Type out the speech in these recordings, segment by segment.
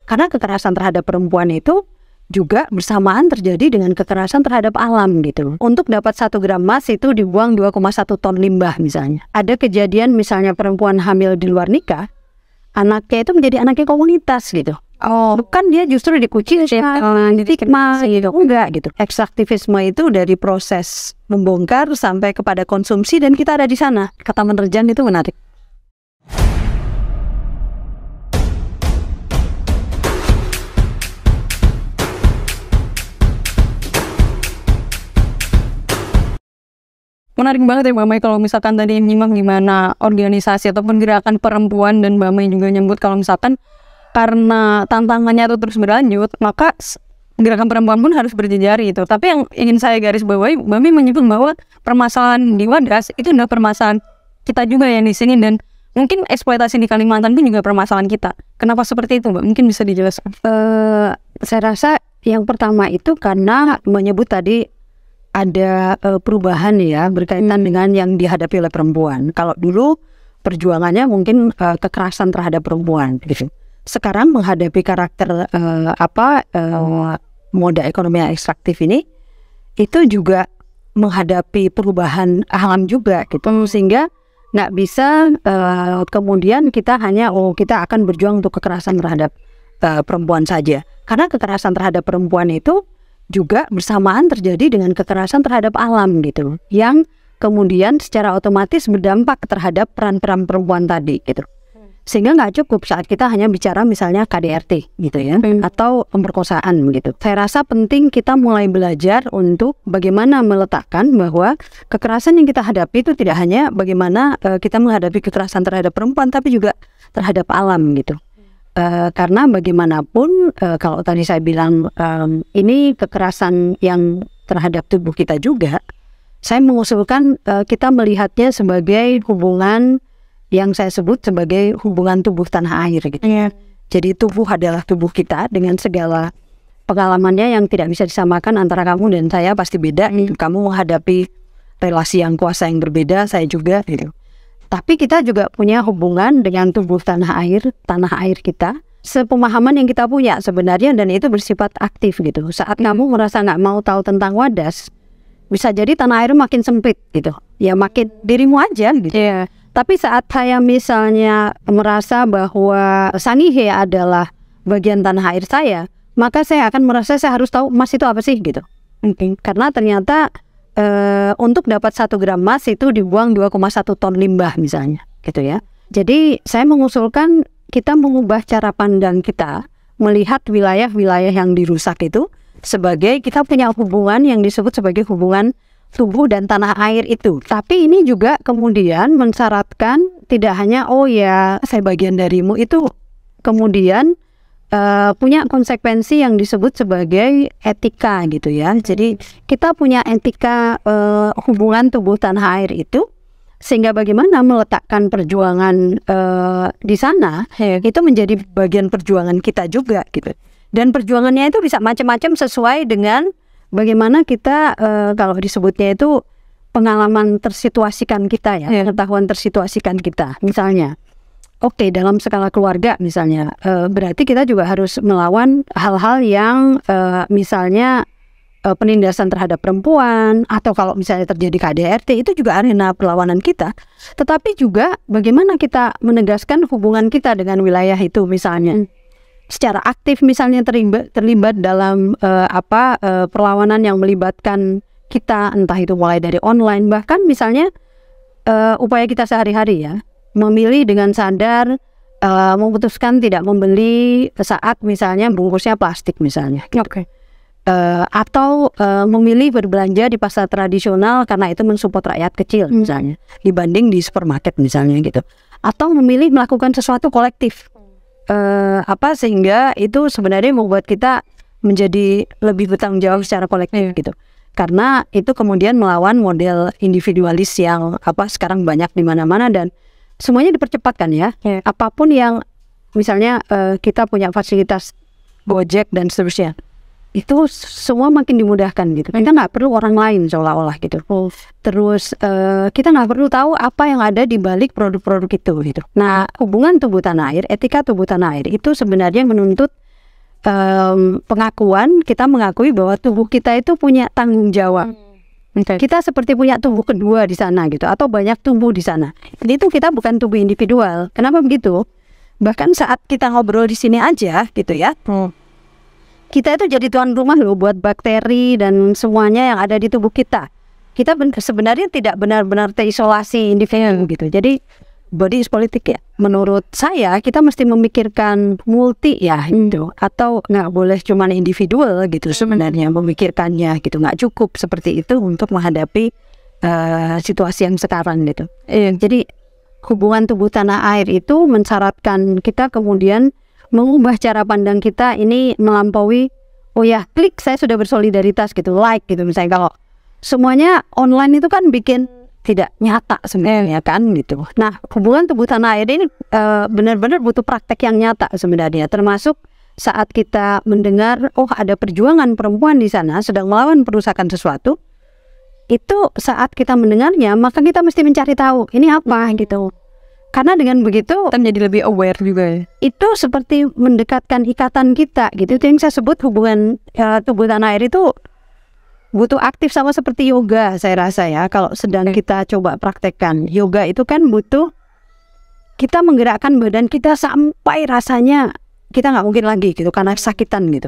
Karena kekerasan terhadap perempuan itu juga bersamaan terjadi dengan kekerasan terhadap alam gitu. Untuk dapat 1 gram emas itu dibuang 2,1 ton limbah misalnya. Ada kejadian misalnya perempuan hamil di luar nikah, anaknya itu menjadi anaknya komunitas gitu. Bukan dia justru dikucilkan, stigma gitu, enggak gitu. Ekstraktivisme itu dari proses membongkar sampai kepada konsumsi dan kita ada di sana. Kata Menerjan itu menarik. Menarik banget ya Mbak Mai kalau misalkan tadi nyimak gimana organisasi ataupun gerakan perempuan, dan Mbak Mai juga nyebut kalau misalkan karena tantangannya itu terus berlanjut, maka gerakan perempuan pun harus berjejari itu. Tapi yang ingin saya garis bawahi, Mbak Mai menyebut bahwa permasalahan di Wadas itu adalah permasalahan kita juga yang di sini, dan mungkin eksploitasi di Kalimantan pun juga permasalahan kita. Kenapa seperti itu Mbak? Mungkin bisa dijelaskan. Saya rasa yang pertama itu karena menyebut tadi ada perubahan ya berkaitan dengan yang dihadapi oleh perempuan. Kalau dulu perjuangannya mungkin kekerasan terhadap perempuan gitu. Sekarang menghadapi karakter moda ekonomi yang ekstraktif ini, itu juga menghadapi perubahan alam juga gitu. Sehingga nggak bisa kemudian kita hanya kita akan berjuang untuk kekerasan terhadap perempuan saja. Karena kekerasan terhadap perempuan itu juga bersamaan terjadi dengan kekerasan terhadap alam gitu, yang kemudian secara otomatis berdampak terhadap peran-peran perempuan tadi gitu. Sehingga nggak cukup saat kita hanya bicara misalnya KDRT gitu ya, atau pemerkosaan gitu. Saya rasa penting kita mulai belajar untuk bagaimana meletakkan bahwa kekerasan yang kita hadapi itu tidak hanya bagaimana kita menghadapi kekerasan terhadap perempuan, tapi juga terhadap alam gitu. Karena bagaimanapun kalau tadi saya bilang ini kekerasan yang terhadap tubuh kita juga, saya mengusulkan kita melihatnya sebagai hubungan yang saya sebut sebagai hubungan tubuh tanah air gitu. Jadi tubuh adalah tubuh kita dengan segala pengalamannya yang tidak bisa disamakan antara kamu dan saya, pasti beda. Kamu menghadapi relasi yang kuasa yang berbeda, saya juga gitu. Tapi kita juga punya hubungan dengan tubuh tanah air kita, sepemahaman yang kita punya sebenarnya, dan itu bersifat aktif gitu. Saat kamu merasa nggak mau tahu tentang Wadas, bisa jadi tanah air makin sempit gitu. Ya makin dirimu aja gitu. Tapi saat saya misalnya merasa bahwa Sangihe adalah bagian tanah air saya, maka saya akan merasa saya harus tahu emas itu apa sih gitu. Karena ternyata untuk dapat 1 gram emas itu dibuang 2,1 ton limbah misalnya gitu ya. Jadi saya mengusulkan kita mengubah cara pandang kita melihat wilayah-wilayah yang dirusak itu sebagai kita punya hubungan yang disebut sebagai hubungan tubuh dan tanah air itu. Tapi ini juga kemudian mensyaratkan tidak hanya saya bagian darimu, itu kemudian punya konsekuensi yang disebut sebagai etika gitu ya. Jadi kita punya etika hubungan tubuh tanah air itu, sehingga bagaimana meletakkan perjuangan di sana itu menjadi bagian perjuangan kita juga gitu. Dan perjuangannya itu bisa macam-macam sesuai dengan bagaimana kita kalau disebutnya itu pengalaman tersituasikan kita ya, pengetahuan tersituasikan kita. Misalnya dalam skala keluarga misalnya, berarti kita juga harus melawan hal-hal yang misalnya penindasan terhadap perempuan, atau kalau misalnya terjadi KDRT, itu juga arena perlawanan kita. Tetapi juga bagaimana kita menegaskan hubungan kita dengan wilayah itu misalnya. Secara aktif misalnya terlibat dalam perlawanan yang melibatkan kita, entah itu mulai dari online, bahkan misalnya upaya kita sehari-hari ya, memilih dengan sadar, memutuskan tidak membeli saat misalnya bungkusnya plastik misalnya. Atau memilih berbelanja di pasar tradisional karena itu mensupport rakyat kecil misalnya, dibanding di supermarket misalnya gitu. Atau memilih melakukan sesuatu kolektif, sehingga itu sebenarnya membuat kita menjadi lebih bertanggung jawab secara kolektif gitu. Karena itu kemudian melawan model individualis yang sekarang banyak di mana-mana, dan semuanya dipercepatkan ya. Apapun yang misalnya kita punya fasilitas Gojek dan seterusnya, itu semua makin dimudahkan gitu. Kita nggak perlu orang lain seolah-olah gitu. Terus kita nggak perlu tahu apa yang ada di balik produk-produk itu gitu. Nah, hubungan tubuh tanah air, etika tubuh tanah air itu sebenarnya menuntut pengakuan, kita mengakui bahwa tubuh kita itu punya tanggung jawab. Kita seperti punya tubuh kedua di sana gitu, atau banyak tubuh di sana. Ini tuh kita bukan tubuh individual. Kenapa begitu? Bahkan saat kita ngobrol di sini aja gitu ya, kita itu jadi tuan rumah loh buat bakteri dan semuanya yang ada di tubuh kita. Kita sebenarnya tidak benar-benar terisolasi individu gitu. Jadi body is politik ya. Menurut saya kita mesti memikirkan multi ya itu, atau nggak boleh cuma individual gitu sebenarnya memikirkannya gitu. Nggak cukup seperti itu untuk menghadapi situasi yang sekarang gitu. Jadi hubungan tubuh tanah air itu mensyaratkan kita kemudian mengubah cara pandang kita ini melampaui, oh ya klik saya sudah bersolidaritas gitu, like gitu misalnya. Kalau semuanya online itu kan bikin tidak nyata sebenarnya kan gitu. Nah hubungan tubuh tanah air ini benar-benar butuh praktek yang nyata sebenarnya, termasuk saat kita mendengar oh ada perjuangan perempuan di sana sedang melawan perusakan sesuatu. Itu saat kita mendengarnya maka kita mesti mencari tahu ini apa gitu. Karena dengan begitu kita menjadi lebih aware juga ya. Itu seperti mendekatkan ikatan kita gitu. Itu yang saya sebut hubungan tubuh tanah air itu butuh aktif, sama seperti yoga saya rasa ya. Kalau sedang kita coba praktekkan yoga itu kan butuh kita menggerakkan badan kita sampai rasanya kita nggak mungkin lagi gitu karena sakitan gitu.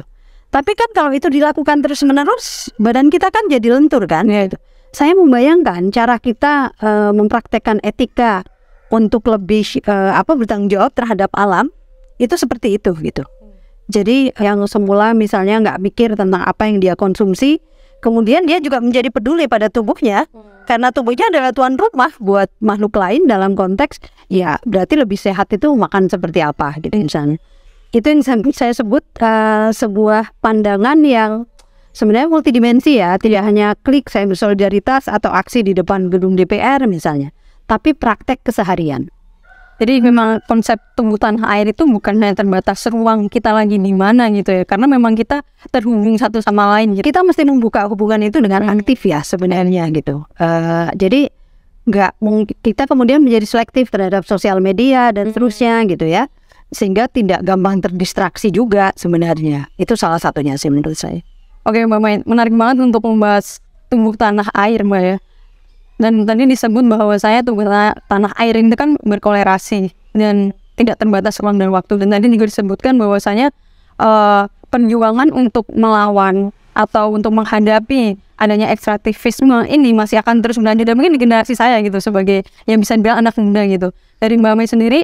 Tapi kan kalau itu dilakukan terus menerus badan kita kan jadi lentur kan ya. Saya membayangkan cara kita mempraktekkan etika untuk lebih bertanggung jawab terhadap alam itu seperti itu gitu. Jadi yang semula misalnya nggak mikir tentang apa yang dia konsumsi, kemudian dia juga menjadi peduli pada tubuhnya, karena tubuhnya adalah tuan rumah buat makhluk lain dalam konteks ya berarti lebih sehat itu makan seperti apa gitu misalnya. Itu yang saya sebut sebuah pandangan yang sebenarnya multidimensi ya, tidak hanya klik saya bersolidaritas atau aksi di depan gedung DPR misalnya, tapi praktek keseharian. Jadi memang konsep tubuh tanah air itu bukan hanya terbatas ruang kita lagi di mana gitu ya, karena memang kita terhubung satu sama lain gitu. Kita mesti membuka hubungan itu dengan aktif ya sebenarnya gitu. Jadi nggak kita kemudian menjadi selektif terhadap sosial media dan seterusnya gitu ya, sehingga tidak gampang terdistraksi juga sebenarnya. Itu salah satunya sih menurut saya. Oke Mbak Mai, menarik banget untuk membahas tubuh tanah air Mbak ya. Dan tadi disebut bahwa saya tubuh tanah air itu kan berkolerasi dan tidak terbatas ruang dan waktu. Dan tadi juga disebutkan bahwasanya perjuangan untuk melawan atau untuk menghadapi adanya ekstraktivisme ini masih akan terus berlanjut, dan mungkin di generasi saya gitu sebagai yang bisa dibilang anak muda gitu. Dari Mbak Mai sendiri,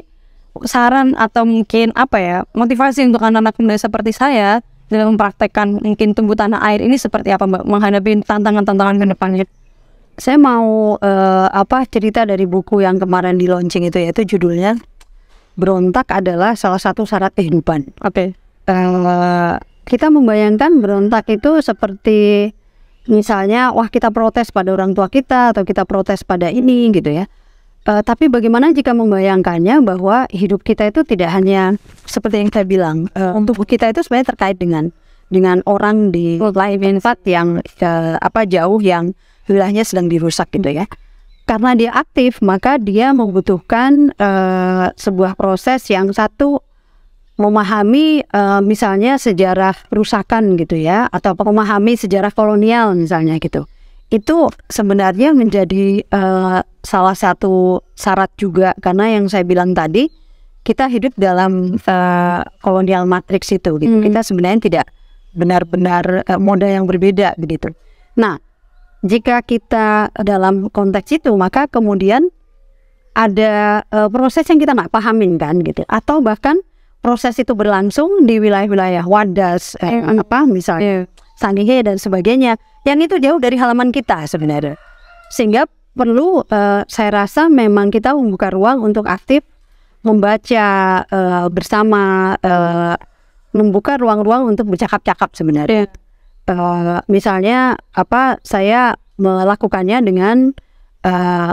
saran atau mungkin apa ya motivasi untuk anak-anak muda seperti saya dalam mempraktekkan mungkin tubuh tanah air ini seperti apa Mbak menghadapi tantangan-tantangan ke depannya? Saya mau cerita dari buku yang kemarin di launching itu, yaitu judulnya Berontak adalah salah satu syarat kehidupan. Kita membayangkan berontak itu seperti misalnya wah kita protes pada orang tua kita atau kita protes pada ini gitu ya. Tapi bagaimana jika membayangkannya bahwa hidup kita itu tidak hanya seperti yang saya bilang, tubuh kita itu sebenarnya terkait dengan orang di lain tempat yang jauh, yang wilayahnya sedang dirusak gitu ya. Karena dia aktif maka dia membutuhkan sebuah proses yang satu memahami misalnya sejarah perusakan gitu ya, atau memahami sejarah kolonial misalnya gitu. Itu sebenarnya menjadi salah satu syarat juga, karena yang saya bilang tadi kita hidup dalam kolonial matrix itu gitu. Kita sebenarnya tidak benar-benar moda yang berbeda begitu. Nah, jika kita dalam konteks itu maka kemudian ada proses yang kita nggak pahamin kan gitu, atau bahkan proses itu berlangsung di wilayah-wilayah Wadas misalnya Sangihe dan sebagainya, yang itu jauh dari halaman kita sebenarnya, sehingga perlu saya rasa memang kita membuka ruang untuk aktif membaca bersama, membuka ruang-ruang untuk bercakap-cakap sebenarnya. Misalnya saya melakukannya dengan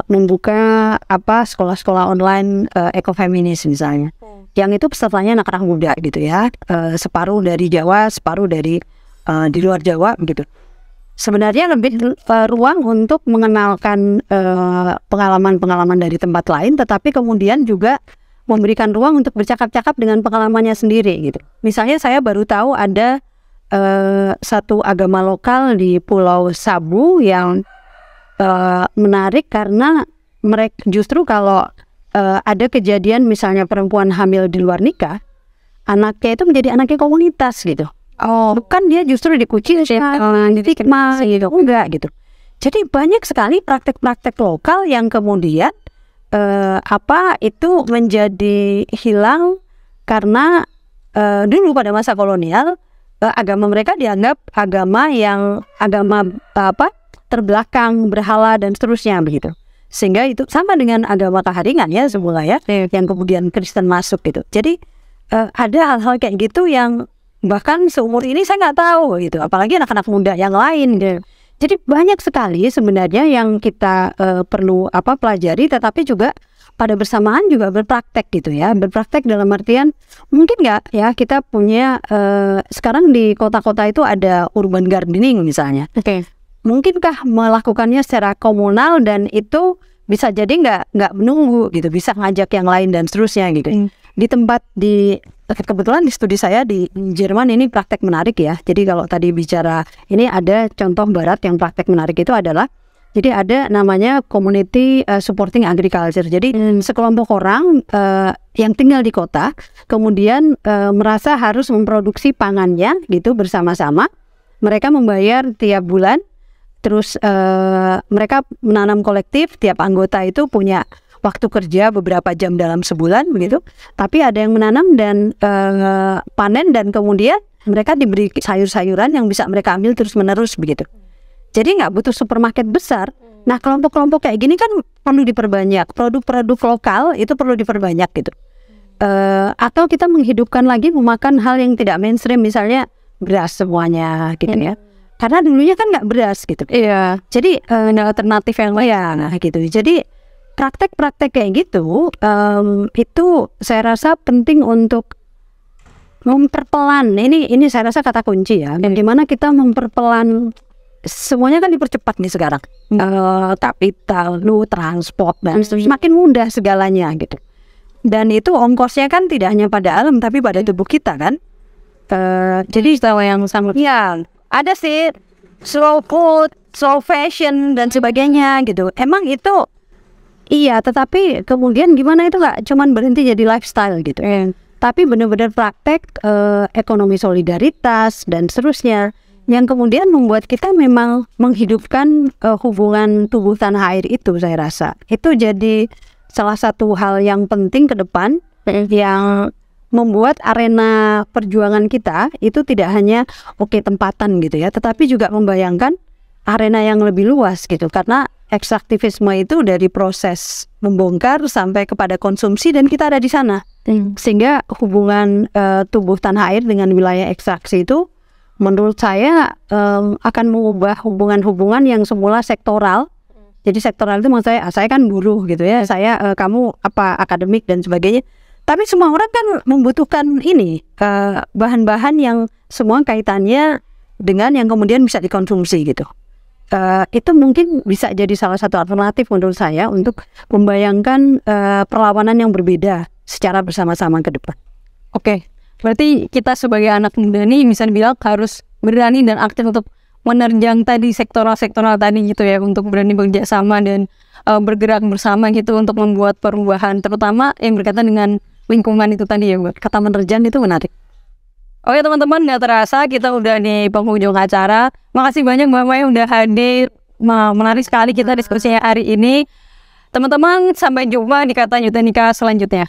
membuka sekolah-sekolah online ekofeminis misalnya, yang itu pesertanya anak-anak muda gitu ya, separuh dari Jawa, separuh dari di luar Jawa gitu. Sebenarnya lebih ruang untuk mengenalkan pengalaman-pengalaman dari tempat lain, tetapi kemudian juga memberikan ruang untuk bercakap-cakap dengan pengalamannya sendiri gitu. Misalnya saya baru tahu ada satu agama lokal di Pulau Sabu yang menarik karena mereka justru kalau ada kejadian misalnya perempuan hamil di luar nikah, anaknya itu menjadi anaknya komunitas gitu. Bukan dia justru dikucilkan, stigma gitu, enggak gitu. Jadi banyak sekali praktek-praktek lokal yang kemudian itu menjadi hilang karena dulu pada masa kolonial agama mereka dianggap agama terbelakang, berhala dan seterusnya begitu. Sehingga itu sama dengan agama Kaharingan ya semula ya, yang kemudian Kristen masuk gitu. Jadi ada hal-hal kayak gitu yang bahkan seumur ini saya nggak tahu gitu, apalagi anak-anak muda yang lain gitu. Jadi banyak sekali sebenarnya yang kita perlu pelajari, tetapi juga pada bersamaan juga berpraktek gitu ya. Berpraktek dalam artian mungkin nggak ya kita punya sekarang di kota-kota itu ada urban gardening misalnya. Mungkinkah melakukannya secara komunal dan itu bisa jadi nggak menunggu gitu, bisa ngajak yang lain dan seterusnya gitu. Di tempat kebetulan di studi saya di Jerman ini praktek menarik ya. Jadi kalau tadi bicara ini ada contoh barat yang praktek menarik itu adalah jadi ada namanya community supporting agriculture. Jadi sekelompok orang yang tinggal di kota kemudian merasa harus memproduksi pangannya gitu bersama-sama. Mereka membayar tiap bulan. Terus mereka menanam kolektif, tiap anggota itu punya waktu kerja beberapa jam dalam sebulan begitu. Tapi ada yang menanam dan panen dan kemudian mereka diberi sayur-sayuran yang bisa mereka ambil terus-menerus begitu. Jadi nggak butuh supermarket besar. Nah kelompok-kelompok kayak gini kan perlu diperbanyak. Produk-produk lokal itu perlu diperbanyak gitu. Atau kita menghidupkan lagi memakan hal yang tidak mainstream, misalnya beras semuanya gitu ya. Karena dulunya kan nggak beras gitu. Iya. Jadi ada alternatif yang lain gitu. Jadi praktek-praktek kayak gitu itu saya rasa penting untuk memperpelan. Ini saya rasa kata kunci ya. Bagaimana kita memperpelan, semuanya kan dipercepat nih sekarang. Kapital, transport dan semakin mudah segalanya gitu. Dan itu ongkosnya kan tidak hanya pada alam tapi pada tubuh kita kan. Jadi Istilah yang sangat ada sih slow food, slow fashion dan sebagainya gitu. Emang itu iya, tetapi kemudian gimana itu nggak cuman berhenti jadi lifestyle gitu. Tapi benar-benar praktek ekonomi solidaritas dan seterusnya yang kemudian membuat kita memang menghidupkan hubungan tubuh tanah air itu. Saya rasa itu jadi salah satu hal yang penting ke depan yang membuat arena perjuangan kita itu tidak hanya tempatan gitu ya, tetapi juga membayangkan arena yang lebih luas gitu. Karena ekstraktivisme itu dari proses membongkar sampai kepada konsumsi dan kita ada di sana. Sehingga hubungan tubuh tanah air dengan wilayah ekstraksi itu menurut saya akan mengubah hubungan-hubungan yang semula sektoral. Jadi sektoral itu maksud saya kan buruh gitu ya, kamu akademik dan sebagainya. Tapi semua orang kan membutuhkan ini bahan-bahan yang semua kaitannya dengan yang kemudian bisa dikonsumsi gitu. Itu mungkin bisa jadi salah satu alternatif menurut saya untuk membayangkan perlawanan yang berbeda secara bersama-sama ke depan. Oke, berarti kita sebagai anak muda nih bisa dibilang harus berani dan aktif untuk menerjang tadi sektoral-sektoral tadi gitu ya, untuk berani bekerja sama dan bergerak bersama gitu untuk membuat perubahan, terutama yang berkaitan dengan lingkungan itu tadi ya, Bu. Kata menerjang itu menarik. Oke teman-teman, nggak terasa kita udah di penghujung acara. Makasih banyak Mbak Maya udah hadir, menarik sekali kita diskusinya hari ini. Teman-teman, sampai jumpa di Kata Yuta Nikah selanjutnya.